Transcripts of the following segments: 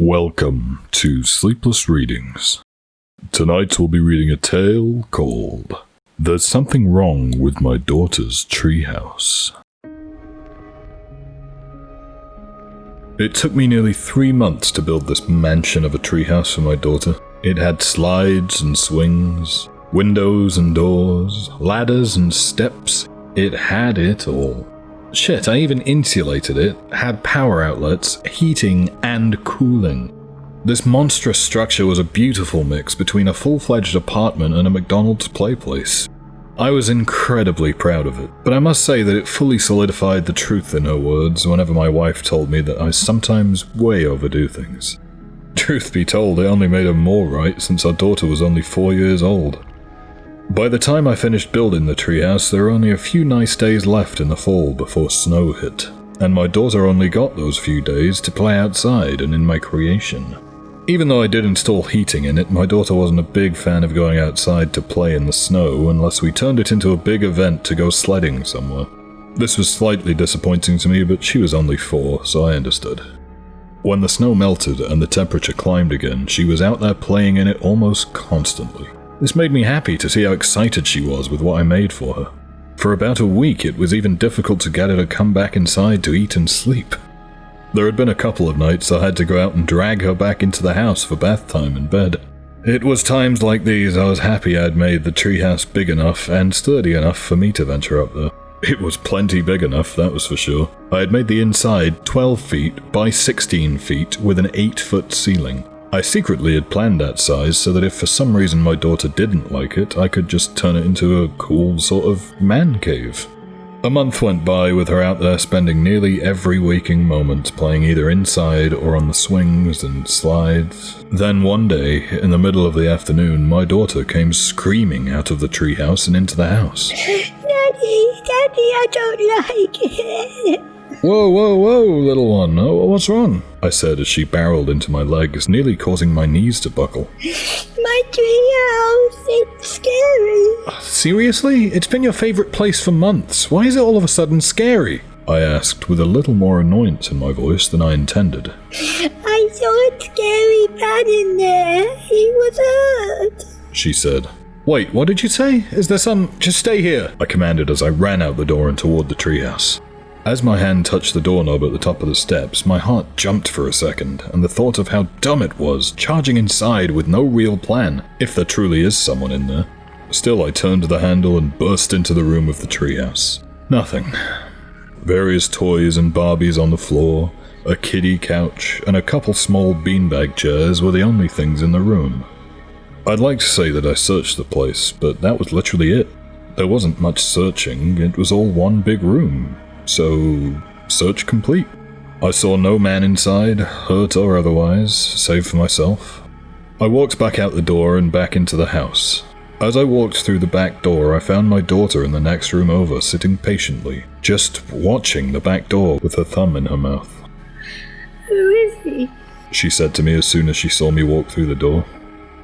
Welcome to Sleepless Readings. Tonight we'll be reading a tale called There's Something Wrong with My Daughter's Treehouse. It took me nearly 3 months to build this mansion of a treehouse for my daughter. It had slides and swings, windows and doors, ladders and steps. It had it all. Shit, I even insulated it, had power outlets, heating, and cooling. This monstrous structure was a beautiful mix between a full-fledged apartment and a McDonald's play place. I was incredibly proud of it, but I must say that it fully solidified the truth in her words whenever my wife told me that I sometimes way overdo things. Truth be told, it only made her more right since our daughter was only 4 years old. By the time I finished building the treehouse, there were only a few nice days left in the fall before snow hit, and my daughter only got those few days to play outside and in my creation. Even though I did install heating in it, my daughter wasn't a big fan of going outside to play in the snow unless we turned it into a big event to go sledding somewhere. This was slightly disappointing to me, but she was only 4, so I understood. When the snow melted and the temperature climbed again, she was out there playing in it almost constantly. This made me happy to see how excited she was with what I made for her. For about a week, it was even difficult to get her to come back inside to eat and sleep. There had been a couple of nights I had to go out and drag her back into the house for bath time and bed. It was times like these I was happy I'd made the treehouse big enough and sturdy enough for me to venture up there. It was plenty big enough, that was for sure. I had made the inside 12 feet by 16 feet with an 8-foot ceiling. I secretly had planned that size so that if for some reason my daughter didn't like it, I could just turn it into a cool sort of man cave. A month went by with her out there spending nearly every waking moment playing either inside or on the swings and slides. Then one day, in the middle of the afternoon, my daughter came screaming out of the treehouse and into the house. Daddy, I don't like it. Whoa, little one, what's wrong? I said as she barreled into my legs, nearly causing my knees to buckle. My treehouse, it's scary. Seriously? It's been your favorite place for months. Why is it all of a sudden scary? I asked with a little more annoyance in my voice than I intended. I saw a scary man in there. He was hurt, she said. Wait, what did you say? Is there some... Just stay here, I commanded as I ran out the door and toward the treehouse. As my hand touched the doorknob at the top of the steps, my heart jumped for a second, and the thought of how dumb it was, charging inside with no real plan, if there truly is someone in there. Still, I turned the handle and burst into the room of the treehouse. Nothing. Various toys and Barbies on the floor, a kiddie couch, and a couple small beanbag chairs were the only things in the room. I'd like to say that I searched the place, but that was literally it. There wasn't much searching, it was all one big room. So, search complete. I saw no man inside, hurt or otherwise, save for myself. I walked back out the door and back into the house. As I walked through the back door, I found my daughter in the next room over, sitting patiently, just watching the back door with her thumb in her mouth. Who is he? She said to me as soon as she saw me walk through the door.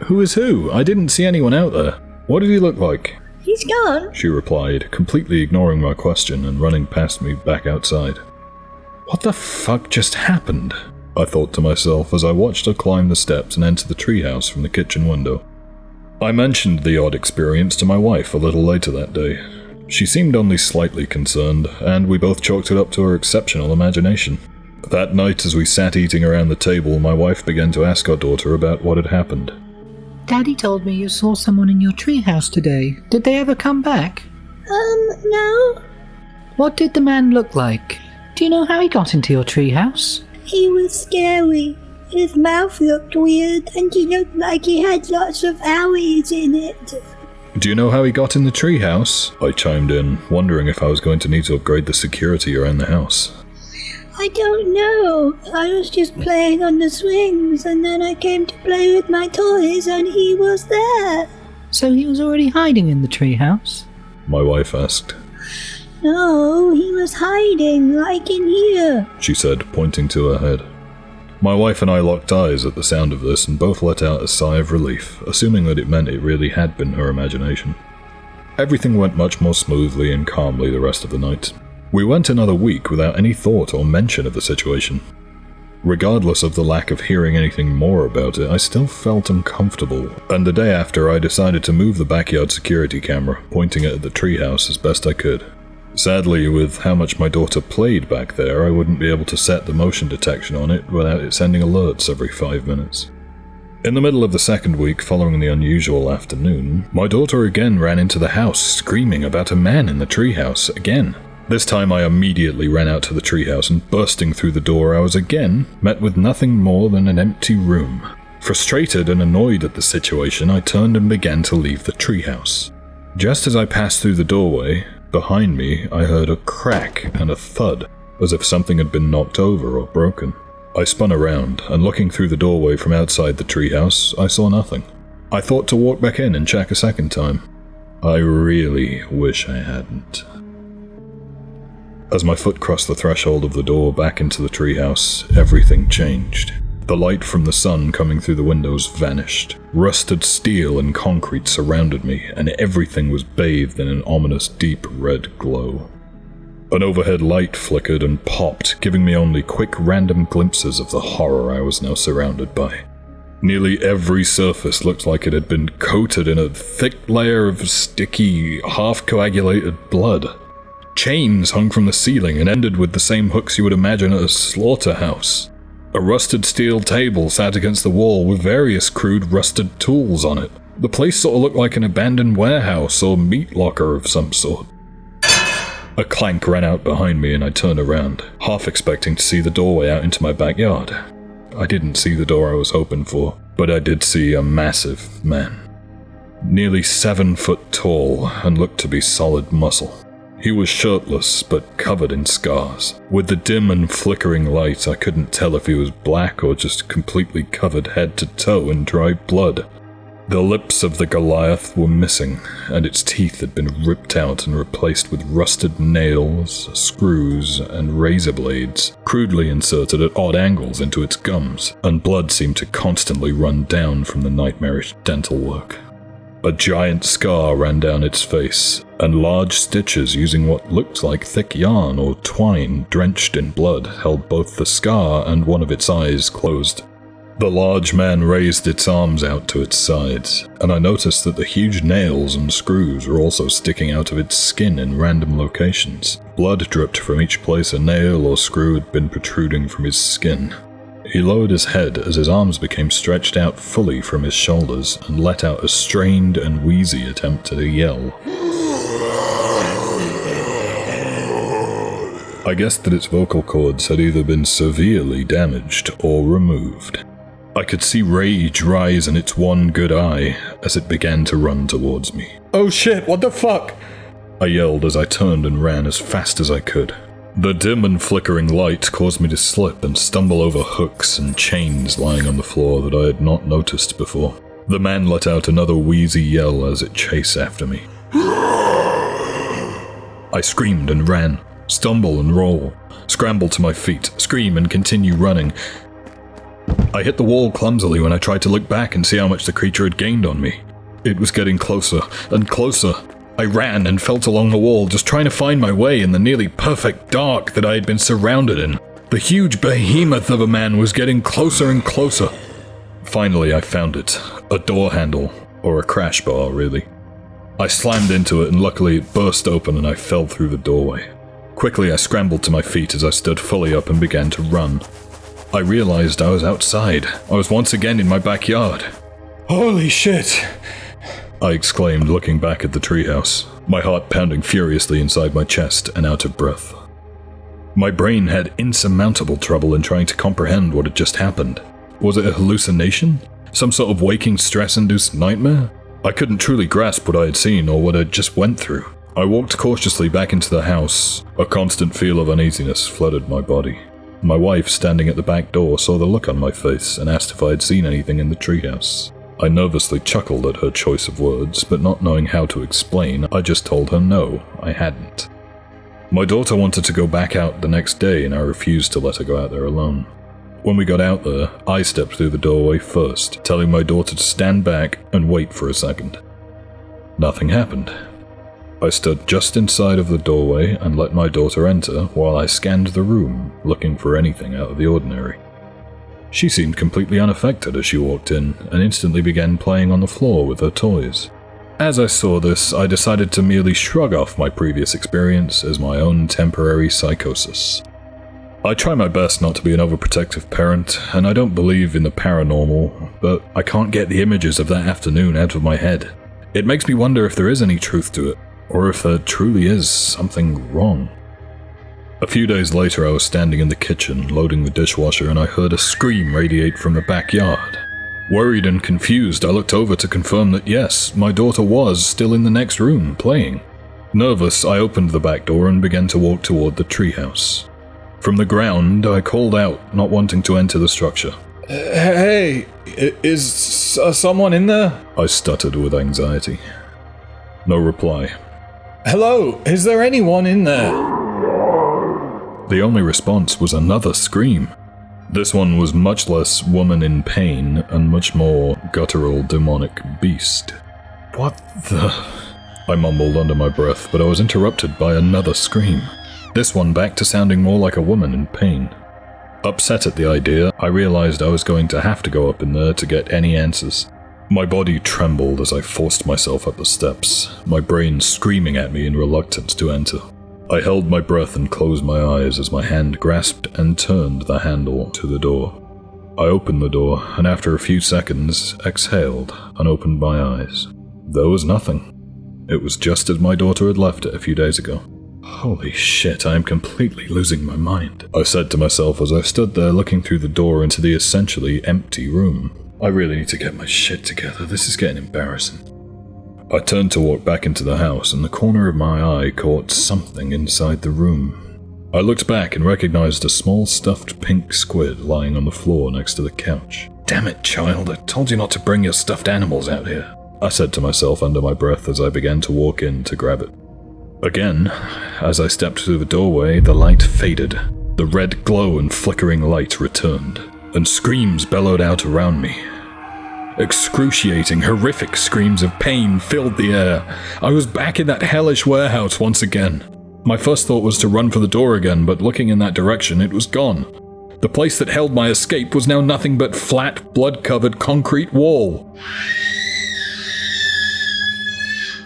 Who is who? I didn't see anyone out there. What did he look like? He's gone, she replied, completely ignoring my question and running past me back outside. What the fuck just happened? I thought to myself as I watched her climb the steps and enter the treehouse from the kitchen window. I mentioned the odd experience to my wife a little later that day. She seemed only slightly concerned, and we both chalked it up to her exceptional imagination. That night, as we sat eating around the table, my wife began to ask our daughter about what had happened. Daddy told me you saw someone in your treehouse today. Did they ever come back? No. What did the man look like? Do you know how he got into your treehouse? He was scary. His mouth looked weird, and he looked like he had lots of owies in it. Do you know how he got in the treehouse? I chimed in, wondering if I was going to need to upgrade the security around the house. I don't know. I was just playing on the swings, and then I came to play with my toys, and he was there. So he was already hiding in the treehouse? My wife asked. No, he was hiding, like in here, she said, pointing to her head. My wife and I locked eyes at the sound of this and both let out a sigh of relief, assuming that it meant it really had been her imagination. Everything went much more smoothly and calmly the rest of the night. We went another week without any thought or mention of the situation. Regardless of the lack of hearing anything more about it, I still felt uncomfortable, and the day after I decided to move the backyard security camera, pointing it at the treehouse as best I could. Sadly, with how much my daughter played back there, I wouldn't be able to set the motion detection on it without it sending alerts every 5 minutes. In the middle of the second week following the unusual afternoon, my daughter again ran into the house, screaming about a man in the treehouse again. This time I immediately ran out to the treehouse, and bursting through the door I was again met with nothing more than an empty room. Frustrated and annoyed at the situation, I turned and began to leave the treehouse. Just as I passed through the doorway, behind me I heard a crack and a thud, as if something had been knocked over or broken. I spun around, and looking through the doorway from outside the treehouse, I saw nothing. I thought to walk back in and check a second time. I really wish I hadn't. As my foot crossed the threshold of the door back into the treehouse, everything changed. The light from the sun coming through the windows vanished. Rusted steel and concrete surrounded me, and everything was bathed in an ominous deep red glow. An overhead light flickered and popped, giving me only quick random glimpses of the horror I was now surrounded by. Nearly every surface looked like it had been coated in a thick layer of sticky, half-coagulated blood. Chains hung from the ceiling and ended with the same hooks you would imagine at a slaughterhouse. A rusted steel table sat against the wall with various crude rusted tools on it. The place sort of looked like an abandoned warehouse or meat locker of some sort. A clank ran out behind me and I turned around, half expecting to see the doorway out into my backyard. I didn't see the door I was hoping for, but I did see a massive man. Nearly 7 foot tall and looked to be solid muscle. He was shirtless, but covered in scars. With the dim and flickering light, I couldn't tell if he was black or just completely covered head to toe in dry blood. The lips of the Goliath were missing, and its teeth had been ripped out and replaced with rusted nails, screws, and razor blades, crudely inserted at odd angles into its gums, and blood seemed to constantly run down from the nightmarish dental work. A giant scar ran down its face, and large stitches using what looked like thick yarn or twine drenched in blood held both the scar and one of its eyes closed. The large man raised its arms out to its sides, and I noticed that the huge nails and screws were also sticking out of its skin in random locations. Blood dripped from each place a nail or screw had been protruding from his skin. He lowered his head as his arms became stretched out fully from his shoulders and let out a strained and wheezy attempt at a yell. I guessed that its vocal cords had either been severely damaged or removed. I could see rage rise in its one good eye as it began to run towards me. "Oh shit, what the fuck?" I yelled as I turned and ran as fast as I could. The dim and flickering light caused me to slip and stumble over hooks and chains lying on the floor that I had not noticed before. The man let out another wheezy yell as it chased after me. I screamed and ran, stumble and roll, scramble to my feet, scream and continue running. I hit the wall clumsily when I tried to look back and see how much the creature had gained on me. It was getting closer and closer. I ran and felt along the wall, just trying to find my way in the nearly perfect dark that I had been surrounded in. The huge behemoth of a man was getting closer and closer. Finally, I found it. A door handle, or a crash bar, really. I slammed into it and luckily it burst open and I fell through the doorway. Quickly, I scrambled to my feet as I stood fully up and began to run. I realized I was outside. I was once again in my backyard. "Holy shit!" I exclaimed, looking back at the treehouse, my heart pounding furiously inside my chest and out of breath. My brain had insurmountable trouble in trying to comprehend what had just happened. Was it a hallucination? Some sort of waking stress-induced nightmare? I couldn't truly grasp what I had seen or what I just went through. I walked cautiously back into the house. A constant feel of uneasiness flooded my body. My wife, standing at the back door, saw the look on my face and asked if I had seen anything in the treehouse. I nervously chuckled at her choice of words, but not knowing how to explain, I just told her no, I hadn't. My daughter wanted to go back out the next day and I refused to let her go out there alone. When we got out there, I stepped through the doorway first, telling my daughter to stand back and wait for a second. Nothing happened. I stood just inside of the doorway and let my daughter enter while I scanned the room, looking for anything out of the ordinary. She seemed completely unaffected as she walked in and instantly began playing on the floor with her toys. As I saw this, I decided to merely shrug off my previous experience as my own temporary psychosis. I try my best not to be an overprotective parent, and I don't believe in the paranormal, but I can't get the images of that afternoon out of my head. It makes me wonder if there is any truth to it, or if there truly is something wrong. A few days later, I was standing in the kitchen, loading the dishwasher, and I heard a scream radiate from the backyard. Worried and confused, I looked over to confirm that yes, my daughter was still in the next room, playing. Nervous, I opened the back door and began to walk toward the treehouse. From the ground, I called out, not wanting to enter the structure. "Hey, is someone in there?" I stuttered with anxiety. No reply. "Hello, is there anyone in there?" The only response was another scream. This one was much less woman in pain and much more guttural demonic beast. "What the—" I mumbled under my breath, but I was interrupted by another scream. This one back to sounding more like a woman in pain. Upset at the idea, I realized I was going to have to go up in there to get any answers. My body trembled as I forced myself up the steps, my brain screaming at me in reluctance to enter. I held my breath and closed my eyes as my hand grasped and turned the handle to the door. I opened the door, and after a few seconds, exhaled and opened my eyes. There was nothing. It was just as my daughter had left it a few days ago. Holy shit, I am completely losing my mind, I said to myself as I stood there looking through the door into the essentially empty room. I really need to get my shit together, this is getting embarrassing. I turned to walk back into the house, and the corner of my eye caught something inside the room. I looked back and recognized a small stuffed pink squid lying on the floor next to the couch. "Damn it, child, I told you not to bring your stuffed animals out here," I said to myself under my breath as I began to walk in to grab it. Again, as I stepped through the doorway, the light faded. The red glow and flickering light returned, and screams bellowed out around me. Excruciating, horrific screams of pain filled the air. I was back in that hellish warehouse once again. My first thought was to run for the door again, but looking in that direction, it was gone. The place that held my escape was now nothing but flat, blood-covered concrete wall.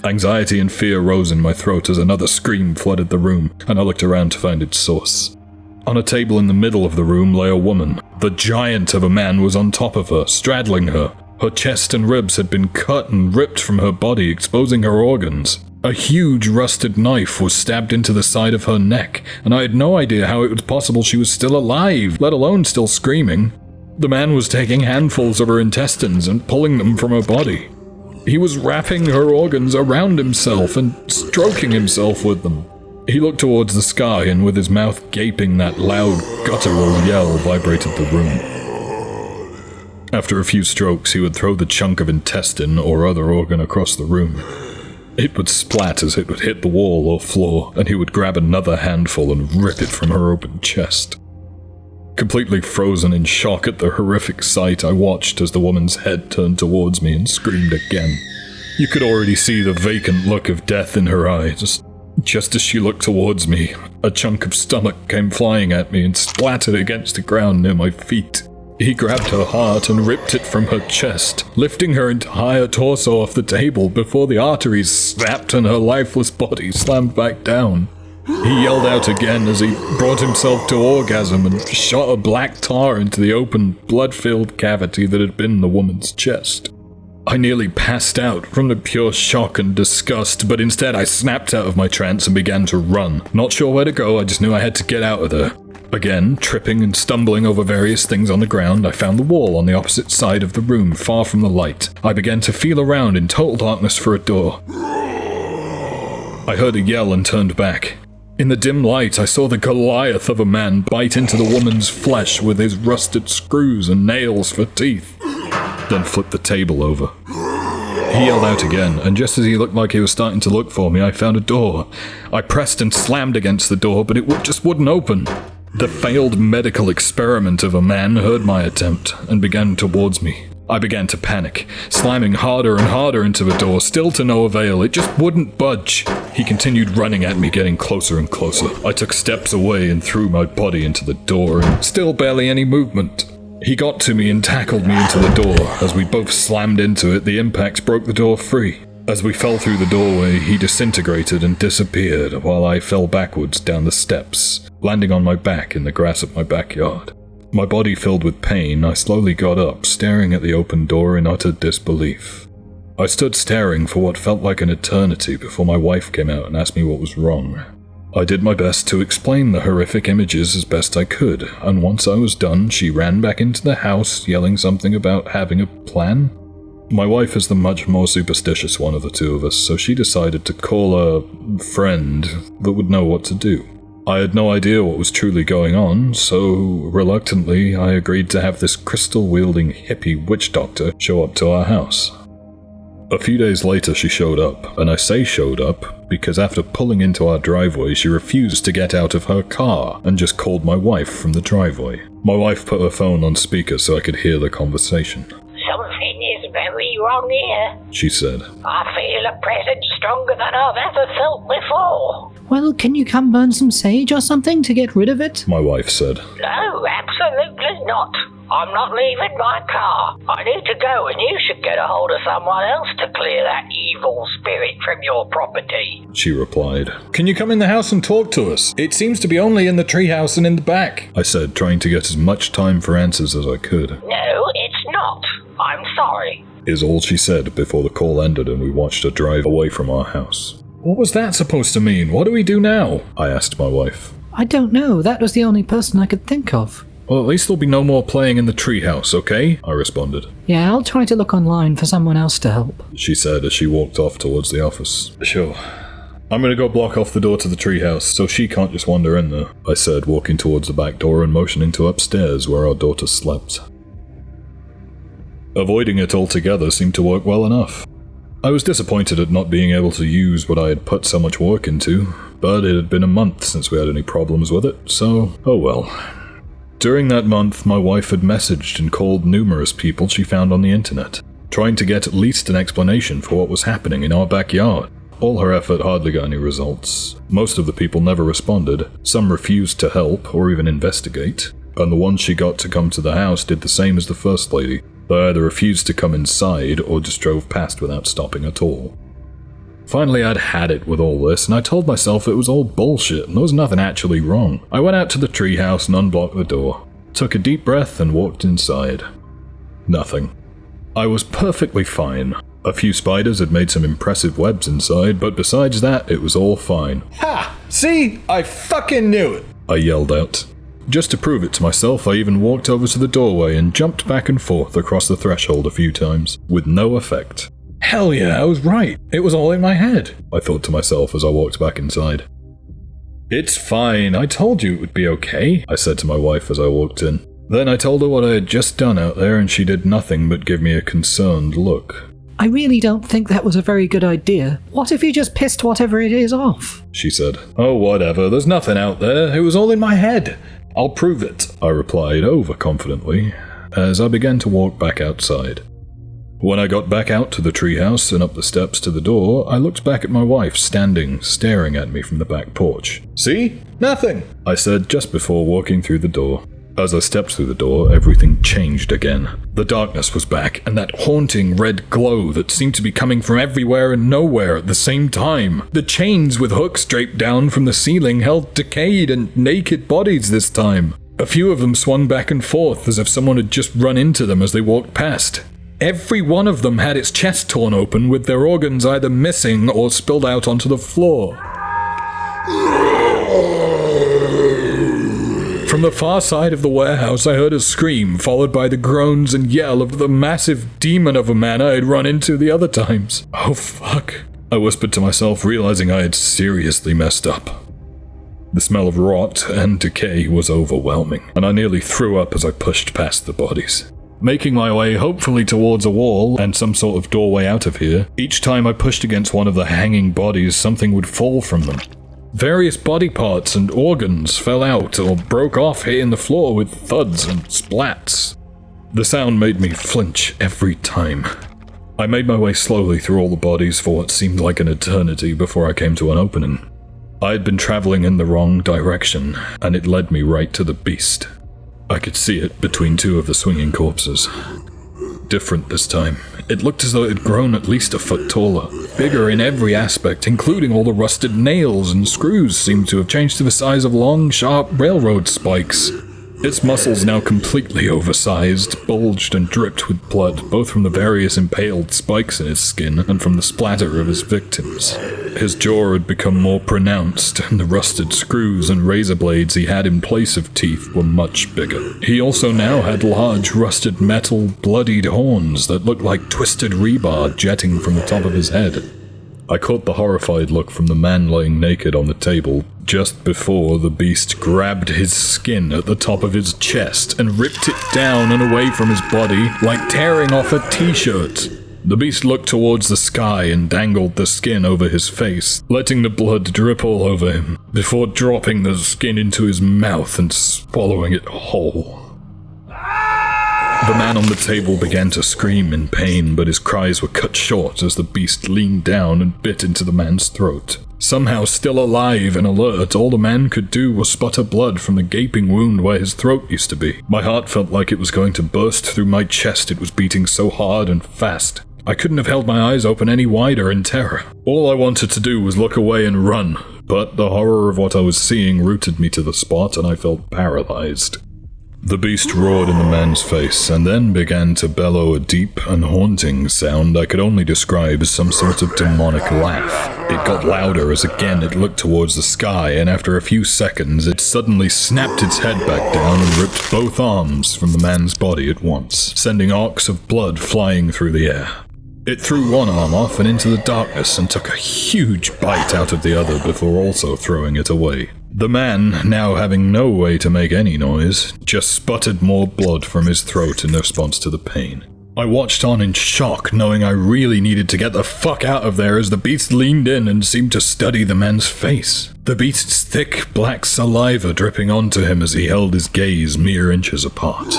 Anxiety and fear rose in my throat as another scream flooded the room, and I looked around to find its source. On a table in the middle of the room lay a woman. The giant of a man was on top of her, straddling her. Her chest and ribs had been cut and ripped from her body, exposing her organs. A huge rusted knife was stabbed into the side of her neck, and I had no idea how it was possible she was still alive, let alone still screaming. The man was taking handfuls of her intestines and pulling them from her body. He was wrapping her organs around himself and stroking himself with them. He looked towards the sky, and with his mouth gaping, that loud, guttural yell vibrated the room. After a few strokes, he would throw the chunk of intestine or other organ across the room. It would splat as it would hit the wall or floor, and he would grab another handful and rip it from her open chest. Completely frozen in shock at the horrific sight, I watched as the woman's head turned towards me and screamed again. You could already see the vacant look of death in her eyes. Just as she looked towards me, a chunk of stomach came flying at me and splattered against the ground near my feet. He grabbed her heart and ripped it from her chest, lifting her entire torso off the table before the arteries snapped and her lifeless body slammed back down. He yelled out again as he brought himself to orgasm and shot a black tar into the open, blood-filled cavity that had been the woman's chest. I nearly passed out from the pure shock and disgust, but instead I snapped out of my trance and began to run. Not sure where to go, I just knew I had to get out of there. Again, tripping and stumbling over various things on the ground, I found the wall on the opposite side of the room, far from the light. I began to feel around in total darkness for a door. I heard a yell and turned back. In the dim light, I saw the Goliath of a man bite into the woman's flesh with his rusted screws and nails for teeth, then flip the table over. He yelled out again, and just as he looked like he was starting to look for me, I found a door. I pressed and slammed against the door, but it just wouldn't open. The failed medical experiment of a man heard my attempt and began towards me. I began to panic, slamming harder and harder into the door, still to no avail. It just wouldn't budge. He continued running at me, getting closer and closer. I took steps away and threw my body into the door, and still barely any movement. He got to me and tackled me into the door. As we both slammed into it, the impact broke the door free. As we fell through the doorway, he disintegrated and disappeared while I fell backwards down the steps, landing on my back in the grass of my backyard. My body filled with pain, I slowly got up, staring at the open door in utter disbelief. I stood staring for what felt like an eternity before my wife came out and asked me what was wrong. I did my best to explain the horrific images as best I could, and once I was done, she ran back into the house, yelling something about having a plan. My wife is the much more superstitious one of the two of us, so she decided to call a friend that would know what to do. I had no idea what was truly going on, so reluctantly I agreed to have this crystal-wielding hippie witch doctor show up to our house. A few days later she showed up, and I say showed up because after pulling into our driveway she refused to get out of her car and just called my wife from the driveway. My wife put her phone on speaker so I could hear the conversation. "Something is very wrong here," she said. "I feel a presence stronger than I've ever felt before." Well, can you come burn some sage or something to get rid of it? My wife said. "No, absolutely not. I'm not leaving my car. I need to go and you should get a hold of someone else to clear that evil spirit from your property," she replied. "Can you come in the house and talk to us? It seems to be only in the treehouse and in the back," I said, trying to get as much time for answers as I could. "No, it's not. I'm sorry," is all she said before the call ended and we watched her drive away from our house. What was that supposed to mean? What do we do now? I asked my wife. I don't know. That was the only person I could think of. Well, at least there'll be no more playing in the treehouse, okay? I responded. Yeah, I'll try to look online for someone else to help, she said as she walked off towards the office. Sure. I'm gonna go block off the door to the treehouse so she can't just wander in there, I said, walking towards the back door and motioning to upstairs where our daughter slept. Avoiding it altogether seemed to work well enough. I was disappointed at not being able to use what I had put so much work into, but it had been a month since we had any problems with it, so oh well. During that month, my wife had messaged and called numerous people she found on the internet, trying to get at least an explanation for what was happening in our backyard. All her effort hardly got any results. Most of the people never responded, some refused to help or even investigate, and the ones she got to come to the house did the same as the first lady. They either refused to come inside or just drove past without stopping at all. Finally, I'd had it with all this, and I told myself it was all bullshit and there was nothing actually wrong. I went out to the treehouse and unblocked the door, took a deep breath and walked inside. Nothing. I was perfectly fine. A few spiders had made some impressive webs inside, but besides that, it was all fine. Ha! See? I fucking knew it! I yelled out. Just to prove it to myself, I even walked over to the doorway and jumped back and forth across the threshold a few times, with no effect. Hell yeah, I was right. It was all in my head, I thought to myself as I walked back inside. It's fine, I told you it would be okay, I said to my wife as I walked in. Then I told her what I had just done out there and she did nothing but give me a concerned look. I really don't think that was a very good idea. What if you just pissed whatever it is off? She said. Oh, whatever, there's nothing out there. It was all in my head. I'll prove it, I replied overconfidently, as I began to walk back outside. When I got back out to the treehouse and up the steps to the door, I looked back at my wife standing, staring at me from the back porch. See? Nothing, I said just before walking through the door. As I stepped through the door, everything changed again. The darkness was back, and that haunting red glow that seemed to be coming from everywhere and nowhere at the same time. The chains with hooks draped down from the ceiling held decayed and naked bodies this time. A few of them swung back and forth as if someone had just run into them as they walked past. Every one of them had its chest torn open with their organs either missing or spilled out onto the floor. From the far side of the warehouse, I heard a scream, followed by the groans and yell of the massive demon of a man I had run into the other times. Oh fuck, I whispered to myself, realizing I had seriously messed up. The smell of rot and decay was overwhelming, and I nearly threw up as I pushed past the bodies. Making my way hopefully towards a wall and some sort of doorway out of here, each time I pushed against one of the hanging bodies, something would fall from them. Various body parts and organs fell out or broke off, hitting the floor with thuds and splats. The sound made me flinch every time. I made my way slowly through all the bodies for what seemed like an eternity before I came to an opening. I had been traveling in the wrong direction, and it led me right to the beast. I could see it between two of the swinging corpses. Different this time. It looked as though it had grown at least a foot taller. Bigger in every aspect, including all the rusted nails and screws seemed to have changed to the size of long, sharp railroad spikes. Its muscles, now completely oversized, bulged and dripped with blood, both from the various impaled spikes in his skin and from the splatter of his victims. His jaw had become more pronounced, and the rusted screws and razor blades he had in place of teeth were much bigger. He also now had large, rusted metal, bloodied horns that looked like twisted rebar jetting from the top of his head. I caught the horrified look from the man laying naked on the table just before the beast grabbed his skin at the top of his chest and ripped it down and away from his body like tearing off a t-shirt. The beast looked towards the sky and dangled the skin over his face, letting the blood drip all over him, before dropping the skin into his mouth and swallowing it whole. The man on the table began to scream in pain, but his cries were cut short as the beast leaned down and bit into the man's throat. Somehow still alive and alert, all the man could do was sputter blood from the gaping wound where his throat used to be. My heart felt like it was going to burst through my chest. It was beating so hard and fast. I couldn't have held my eyes open any wider in terror. All I wanted to do was look away and run, but the horror of what I was seeing rooted me to the spot and I felt paralyzed. The beast roared in the man's face, and then began to bellow a deep and haunting sound I could only describe as some sort of demonic laugh. It got louder as again it looked towards the sky, and after a few seconds it suddenly snapped its head back down and ripped both arms from the man's body at once, sending arcs of blood flying through the air. It threw one arm off and into the darkness and took a huge bite out of the other before also throwing it away. The man, now having no way to make any noise, just sputtered more blood from his throat in response to the pain. I watched on in shock, knowing I really needed to get the fuck out of there as the beast leaned in and seemed to study the man's face. The beast's thick, black saliva dripping onto him as he held his gaze mere inches apart.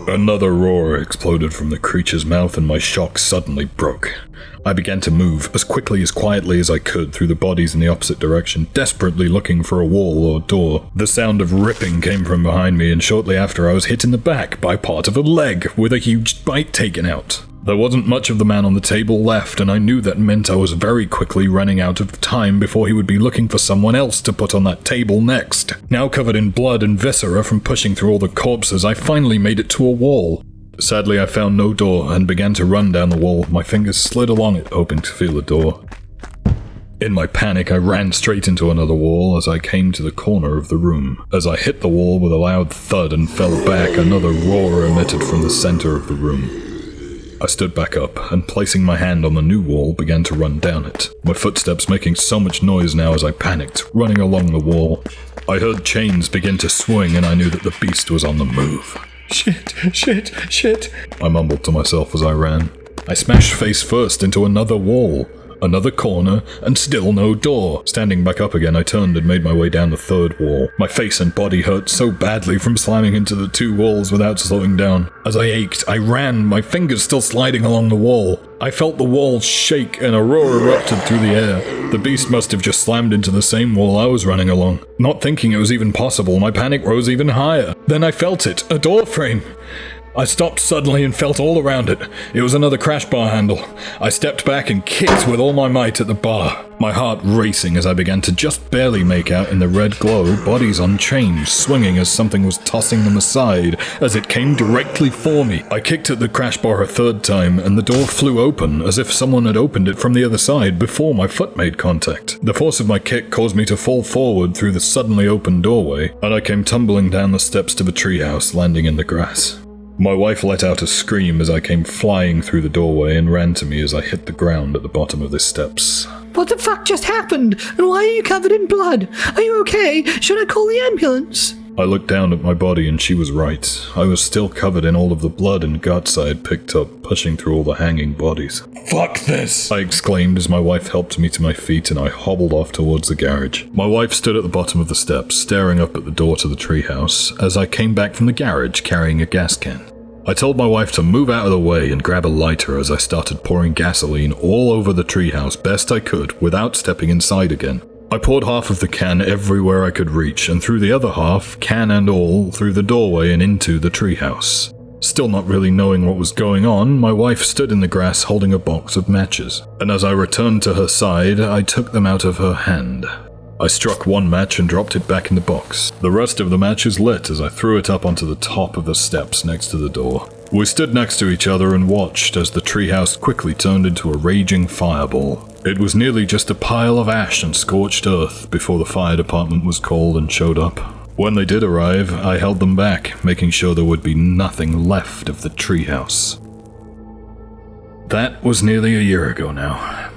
Another roar exploded from the creature's mouth and my shock suddenly broke. I began to move as quietly as I could through the bodies in the opposite direction, desperately looking for a wall or door. The sound of ripping came from behind me, and shortly after I was hit in the back by part of a leg with a huge bite taken out. There wasn't much of the man on the table left, and I knew that meant I was very quickly running out of time before he would be looking for someone else to put on that table next. Now covered in blood and viscera from pushing through all the corpses, I finally made it to a wall. Sadly, I found no door and began to run down the wall. My fingers slid along it, hoping to feel a door. In my panic, I ran straight into another wall as I came to the corner of the room. As I hit the wall with a loud thud and fell back, another roar emitted from the center of the room. I stood back up, and placing my hand on the new wall, began to run down it, my footsteps making so much noise now as I panicked, running along the wall. I heard chains begin to swing, and I knew that the beast was on the move. Shit, I mumbled to myself as I ran. I smashed face first into another wall, another corner, and still no door. Standing back up again, I turned and made my way down the third wall. My face and body hurt so badly from slamming into the two walls without slowing down. As I ached, I ran, my fingers still sliding along the wall. I felt the wall shake and a roar erupted through the air. The beast must have just slammed into the same wall I was running along. Not thinking it was even possible, my panic rose even higher. Then I felt it, a door frame. I stopped suddenly and felt all around it. It was another crash bar handle. I stepped back and kicked with all my might at the bar, my heart racing as I began to just barely make out in the red glow bodies on chains swinging as something was tossing them aside as it came directly for me. I kicked at the crash bar a third time and the door flew open as if someone had opened it from the other side before my foot made contact. The force of my kick caused me to fall forward through the suddenly opened doorway, and I came tumbling down the steps to the treehouse, landing in the grass. My wife let out a scream as I came flying through the doorway and ran to me as I hit the ground at the bottom of the steps. What the fuck just happened? And why are you covered in blood? Are you okay? Should I call the ambulance? I looked down at my body and she was right. I was still covered in all of the blood and guts I had picked up, pushing through all the hanging bodies. "Fuck this!" I exclaimed as my wife helped me to my feet and I hobbled off towards the garage. My wife stood at the bottom of the steps, staring up at the door to the treehouse, as I came back from the garage carrying a gas can. I told my wife to move out of the way and grab a lighter as I started pouring gasoline all over the treehouse best I could without stepping inside again. I poured half of the can everywhere I could reach, and threw the other half, can and all, through the doorway and into the treehouse. Still not really knowing what was going on, my wife stood in the grass holding a box of matches, and as I returned to her side, I took them out of her hand. I struck one match and dropped it back in the box. The rest of the matches lit as I threw it up onto the top of the steps next to the door. We stood next to each other and watched as the treehouse quickly turned into a raging fireball. It was nearly just a pile of ash and scorched earth before the fire department was called and showed up. When they did arrive, I held them back, making sure there would be nothing left of the treehouse. That was nearly a year ago now.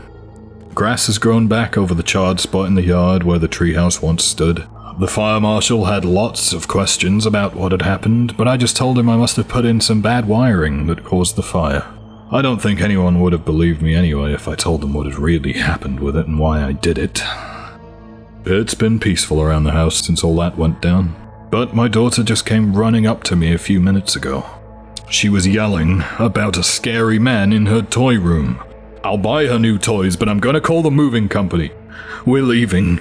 Grass has grown back over the charred spot in the yard where the treehouse once stood. The fire marshal had lots of questions about what had happened, but I just told him I must have put in some bad wiring that caused the fire. I don't think anyone would have believed me anyway if I told them what had really happened with it and why I did it. It's been peaceful around the house since all that went down, but my daughter just came running up to me a few minutes ago. She was yelling about a scary man in her toy room. I'll buy her new toys, but I'm gonna call the moving company. We're leaving.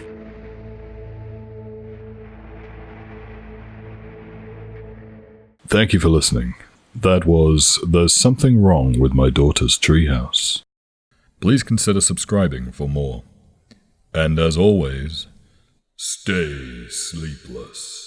Thank you for listening. That was There's Something Wrong with My Daughter's Treehouse. Please consider subscribing for more. And as always, stay sleepless.